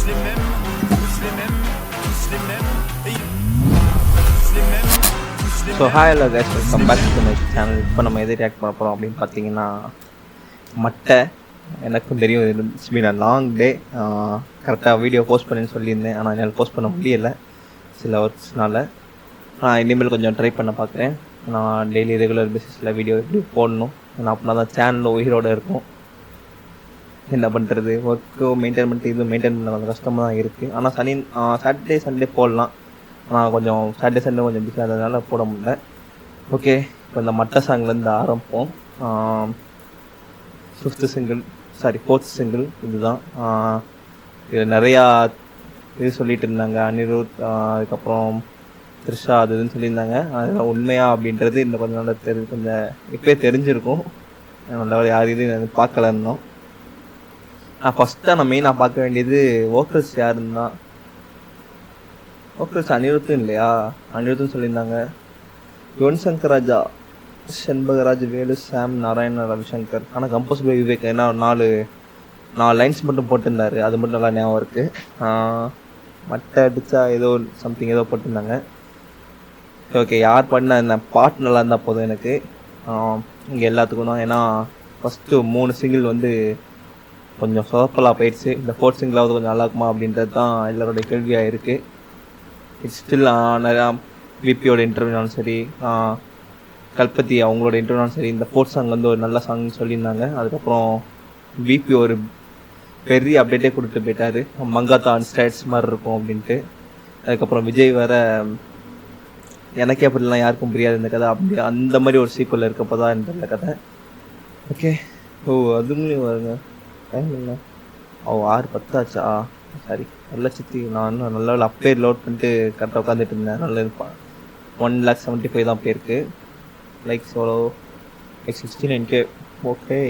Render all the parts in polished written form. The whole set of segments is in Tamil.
So hi hello guys, welcome back to my channel. இப்போ நம்ம எதை ரியாக்ட் பண்ண போகிறோம் அப்படின்னு பார்த்தீங்கன்னா, மட்டை. எனக்கும் தெரியும் இட்ஸ் பீன் அ லாங் டே. கரெக்டாக வீடியோ போஸ்ட் பண்ணேன்னு சொல்லியிருந்தேன், ஆனால் என்னால் போஸ்ட் பண்ண முடியலை சில ஒர்க்ஸ்னால. நான் இனிமேல் கொஞ்சம் ட்ரை பண்ண பார்க்குறேன். நான் டெய்லி ரெகுலர் பேசிஸில் வீடியோ எப்படி போடணும், நான் அப்படின்னா தான் சேனலில் உயிரோடு இருக்கும். என்ன பண்ணுறது, ஒர்க்கு மெயின்டைன் பண்ணிட்டு இது மெயின்டைன் பண்ண கொஞ்சம் கஷ்டமாக தான் இருக்குது. ஆனால் சாட்டர்டே சண்டே போடலாம். ஆனால் கொஞ்சம் சாட்டர்டே சண்டே கொஞ்சம் பிஸி ஆகிறதுனால போட முடியல. ஓகே, இப்போ இந்த மட்டை சாங்லேருந்து ஆரம்பிப்போம். 4th சிங்கிள் இதுதான். இது நிறையா இது சொல்லிட்டு இருந்தாங்க, அனிருத், அதுக்கப்புறம் த்ரிஷா, அது இதுன்னு சொல்லியிருந்தாங்க. அதெல்லாம் உண்மையா அப்படின்றது இன்னும் கொஞ்சம் நல்லா கொஞ்சம் இப்போயே தெரிஞ்சிருக்கும். நல்லா யார் இது பார்க்கல இருந்தோம். ஃபஸ்ட்டாக நான் மெயினாக பார்க்க வேண்டியது வோக்கல்ஸ் யாருன்னா, வோக்கல்ஸ் அனிருத்தும் இல்லையா, அனிருத்தும் சொல்லியிருந்தாங்க. யுவன் சங்கர் ராஜா, செண்பகராஜ், வேலு, சாம், நாராயண, ரவிசங்கர். ஆனால் கம்போஸ் பை விவேக். ஏன்னா 4 லைன்ஸ் மட்டும் போட்டிருந்தாரு, அது மட்டும் நல்லா ஞாபகம் இருக்குது. மட்டை அடித்தா ஏதோ சம்திங் ஏதோ போட்டிருந்தாங்க. ஓகே, யார் பண்ண இந்த பாட்டு நல்லா இருந்தால் போதும் எனக்கு. இங்கே எல்லாத்துக்கும் தான். ஏன்னா ஃபஸ்ட்டு 3 சிங்கிள் வந்து கொஞ்சம் சொதப்பலாக போயிடுச்சு. இந்த 4th சிங்கிளாவது கொஞ்சம் நல்லா இருக்குமா அப்படின்றது தான் எல்லாரோடைய கேள்வியாக இருக்குது. இட்ஸ் ஸ்டில் நிறையா விபியோட இன்டர்வியூனாலும் சரி, கல்பத்தி அவங்களோட இன்டர்வியூனாலும் சரி, இந்த 4th சாங் வந்து ஒரு நல்ல சாங்னு சொல்லியிருந்தாங்க. அதுக்கப்புறம் விபி ஒரு பெரிய அப்டேட்டே கொடுத்துட்டு போயிட்டார், மங்காத்தான் ஸ்டேட்ஸ் மாதிரி இருக்கும் அப்படின்ட்டு. அதுக்கப்புறம் விஜய் வேறு, எனக்கே அப்படிலாம் யாருக்கும் புரியாது இந்த கதை, அப்படி அந்த மாதிரி ஒரு சீக்குவல் இருக்கப்போ தான் இந்த கதை. ஓகே, அதுங்களையும் வருங்க டைம் இல்லை. 6:10 ஆச்சா? சாரி, நல்ல சித்தி. நான் இன்னும் நல்ல அப்பே லோட் பண்ணிட்டு கரெக்டாக உட்காந்துட்டு இருந்தேன். நல்ல 1,75,000 தான் போயிருக்கு லைக். Solo 69K. ஓகே,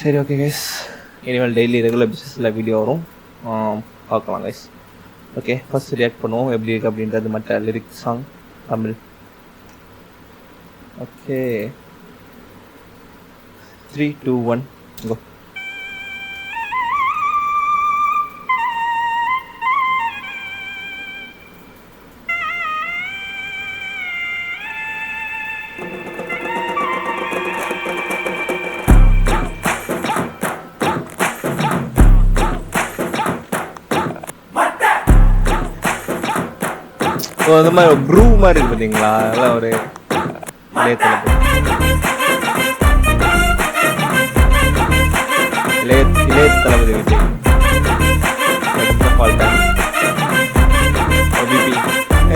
சரி. ஓகே கைஸ், இனிமேல் டெய்லி ரெகுலர் பேசிஸில் வீடியோ வரும், பார்க்கலாம் கைஸ். ஓகே, ஃபஸ்ட் ரியாக்ட் பண்ணுவோம் எப்படி இருக்குது அப்படின்றது. மட்டும் lyrics song Tamil. Okay, 3, 2, 1 go. அந்த மாதிரி ப்ரூ மாதிரி இருக்கு பார்த்தீங்களா, அதெல்லாம் ஒரு இளைய தளபதி விஜய்.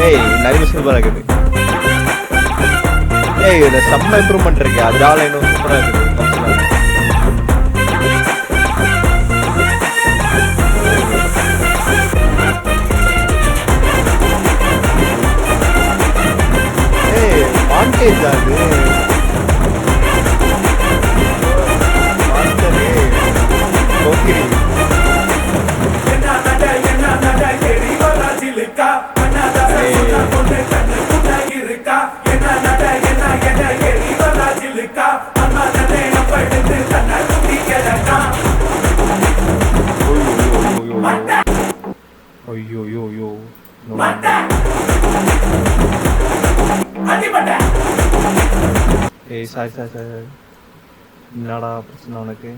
ஏய், நிறைய சூப்பராக இருக்குது. ஏய், இதில் செம்ம இம்ப்ரூவ்மெண்ட் இருக்கு. அதனால இன்னும் சூப்பராக இருக்குது. மாண்டேஜ் ஆகுது. ஏய், சாரி, என்னடா பிரச்சனை உனக்கு?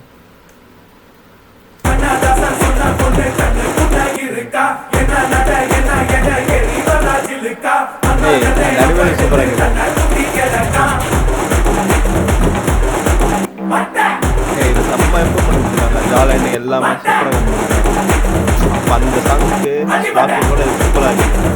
இது செம்ம இம்ப்ரூவ் பண்ணிருக்காங்க. ஜாலியாக எல்லாமே சூப்பராக பண்ணிருக்காங்க. அப்போ அந்த சாங்குக்கு ஸ்டார்டிங் கூட சூப்பராக இருக்கு.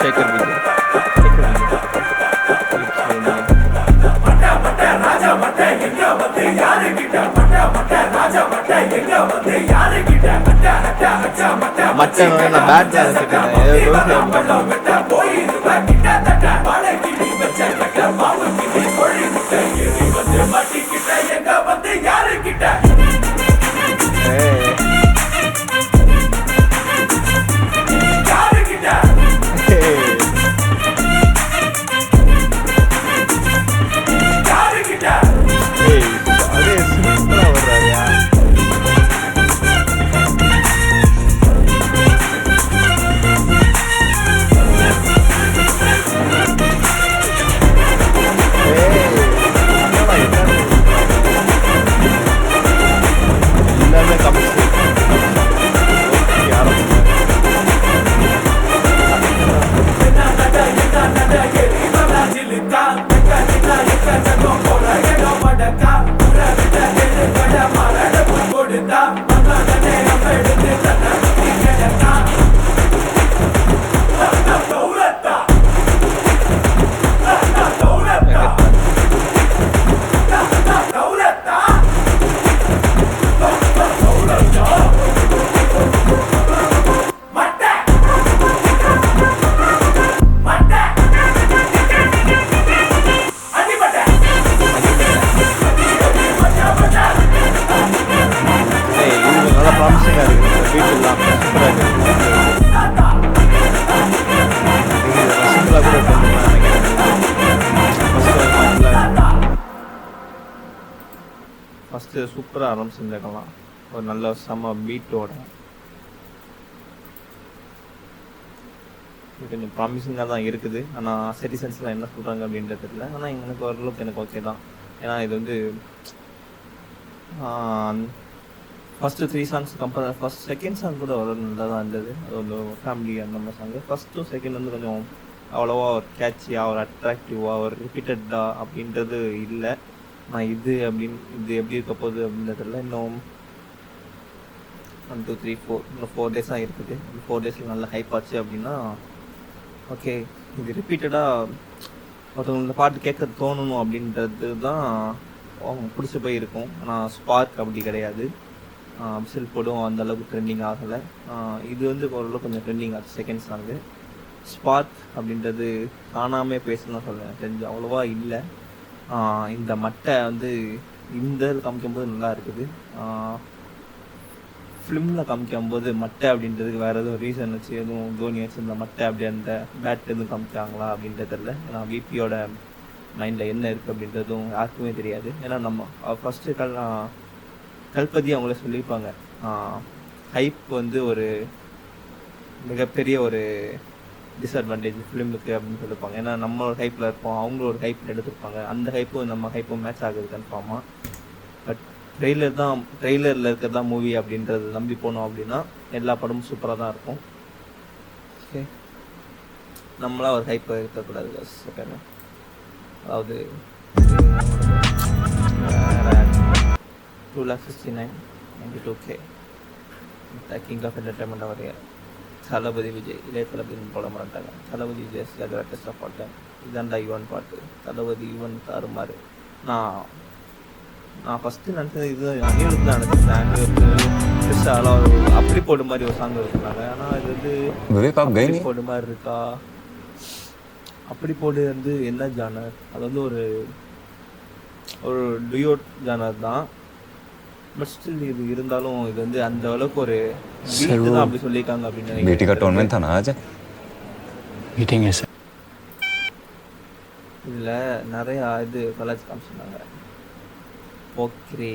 சேகர் விஜய் மட்டன் நான் பேட் ஃபஸ்ட்டு சூப்பராக ஆரம்பிச்சிருந்துருக்கலாம், ஒரு நல்ல செம்ம பீட்டோட. இது கொஞ்சம் ப்ராமிசிங்காக தான் இருக்குது. ஆனால் சிட்டிசன்ஸ்லாம் என்ன சொல்கிறாங்க அப்படின்றது தெரியல. ஆனால் எனக்கு ஓரளவுக்கு எனக்கு ஓகே தான். ஏன்னா இது வந்து first 3 songs first second song கூட அவ்வளோ நல்லா தான் இருந்தது. அது ஒரு ஃபேமிலி அந்த மாதிரி சாங்கு. ஃபஸ்ட்டும் செகண்ட் வந்து கொஞ்சம் அவ்வளோவா ஒரு கேட்சியாக, ஒரு அட்ராக்டிவாக, ஒரு ரிப்பீட்டடாக அப்படின்றது இல்லை. நான் இது எப்படி இருக்க போகுது அப்படின்றதில்ல. இன்னும் 1 2 3 4 இன்னும் 4 days தான் இருக்குது. இந்த 4 daysல நல்லா ஹைப் ஆச்சு அப்படின்னா ஓகே, இது ரிப்பீட்டடாக ஒருத்தவங்க பாட்டு கேட்க தோணணும் அப்படின்றது தான் அவங்க பிடிச்ச போய் இருக்கும். ஆனால் ஸ்பார்க் அப்படி கிடையாது. விசில் போடும் அந்தளவுக்கு ட்ரெண்டிங் ஆகலை. இது வந்து ஓரளவுக்கு கொஞ்சம் ட்ரெண்டிங் ஆச்சு செகண்ட் சாங்கு. ஸ்பார்க் அப்படின்றது காணாமல் பேசணும்னு சொல்லுவேன், தெரிஞ்சு அவ்வளோவா இல்லை. இந்த மட்டை வந்து இந்த காமிக்கும்போது நல்லா இருக்குது. ஃபிலிமில் காமிக்கும்போது மட்டை அப்படின்றதுக்கு வேறு எதுவும் ரீசன் வச்சு எதுவும் தோனி வச்சு இந்த மட்டை அப்படி அந்த பேட் எதுவும் காமிச்சாங்களா அப்படின்றது தெரியல. ஏன்னா விபியோட மைண்டில் என்ன இருக்குது அப்படின்றதும் யாருக்குமே தெரியாது. ஏன்னா நம்ம ஃபஸ்ட்டு கல்பதி அவங்களே சொல்லியிருப்பாங்க, ஹைப் வந்து ஒரு மிகப்பெரிய ஒரு டிஸ்அட்வான்டேஜ் ஃபிலிமுக்கு அப்படின்னு சொல்லியிருப்பாங்க. ஏன்னா நம்ம ஒரு ஹைப்பில் இருப்போம், அவங்களும் ஒரு ஹைப்பில் எடுத்துருப்பாங்க. அந்த ஹைப்பும் நம்ம ஹைப்பும் மேட்ச் ஆகுது கன்ஃபார்மாக. பட் ட்ரெய்லரில் இருக்கிறது தான் மூவி அப்படின்றது நம்பி போனோம் அப்படின்னா எல்லா படமும் சூப்பராக தான் இருக்கும். ஓகே, நம்மளாம் ஒரு ஹைப்பை இருக்கக்கூடாது. ஓகேண்ணா, அதாவது 2,69,92K கிங் ஆஃப் என்டர்டைன்மெண்ட் அவரைய தளபதி விஜய் இளைய தளபதி போட மாட்டாங்க. தளபதி விஜய் கிரேட்டஸ்டாக பாட்டேன். இதாண்டா யுவன் பாட்டு. தளபதி யுவன் தாறுமாறு. நான் ஃபஸ்ட்டு நினச்சது இது அனிருத் தான் நினச்சேன். அனிருத் அப்படி போடு மாதிரி ஒரு சாங் வச்சுருந்தாங்க. ஆனால் இது வந்து போடு மாதிரி இருக்கா? அப்படி போடு வந்து என்ன ஜானர்? அது வந்து ஒரு டுயோட் ஜானர் தான். பட் ஸ்டில் இது இருந்தாலும் இது வந்து அந்த அளவுக்கு ஒரு பீட் தான் அப்படி சொல்லியிருக்காங்க அப்படின்னு நினைக்கிறேன். இதில் நிறையா இது கலாச்சி காமிச்சிருந்தாங்க. ஓகே,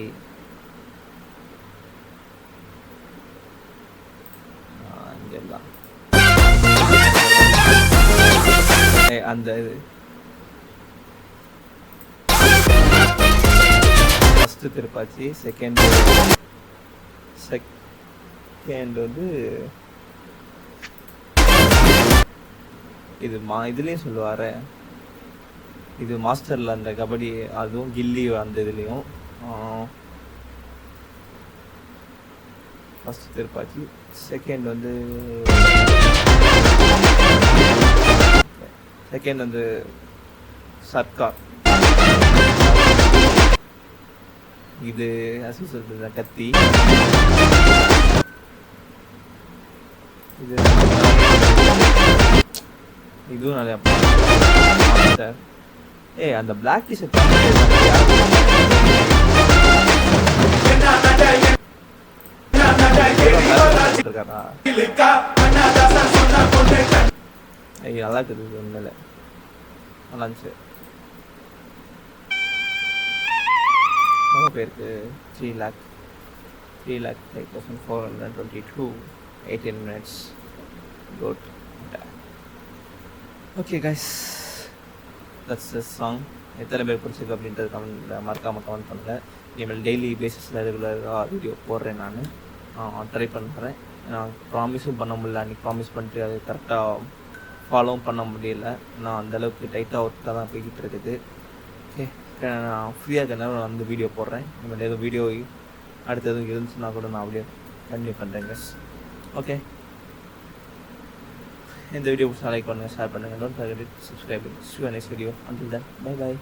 இங்கெல்லாம் அந்த இது ஃபஸ்ட்டு திருப்பாச்சி, செகண்ட் வந்து இது இதுலேயும் சொல்லுவார், இது மாஸ்டரில் அந்த கபடி, அதுவும் கில்லி அந்த இதுலேயும். ஃபஸ்ட்டு திருப்பாச்சி, செகண்ட் வந்து சர்க்கார். இது சொல்றது கத்தி. இதுவும் நிறைய மாஸ்டர். அந்த பிளாக் டிஷர்ட் நல்லா இருக்குது. உண்மையில நல்லா இருந்துச்சு. எவ்வளோ பேருக்கு 3,05,422 18 minutes. Good. Okay guys, that's the song. எத்தனை பேர் பிடிச்சிருக்கு அப்படின்றது மறக்காமல் கமெண்ட் பண்ணுங்கள். இனிமேல் டெய்லி பேசிஸில் ரெகுலராக வீடியோ போடுறேன். நான் ட்ரை பண்ணுறேன். நான் ப்ராமிஸும் பண்ண முடியல. அன்றைக்கி ப்ராமிஸ் பண்ணிட்டு அது கரெக்டாக ஃபாலோவும் பண்ண முடியல. நான் அந்தளவுக்கு டைட்டாக ஒர்க்காக தான் போய்கிட்டு இருக்குது. ஓகே, நான் ஃப்ரீயாக இருக்க நேரம் வந்து வீடியோ போடுறேன். இனிமேல் எதுவும் வீடியோ அடுத்து எதுவும் இருந்துச்சுன்னா கூட நான் அப்படியே கண்டினியூ பண்ணுறேங்க. ஓகே, இந்த வீடியோ லைக் பண்ணுங்கள், ஷேர் பண்ணுங்கள், don't forget to subscribe. See you next video. Until then, bye bye.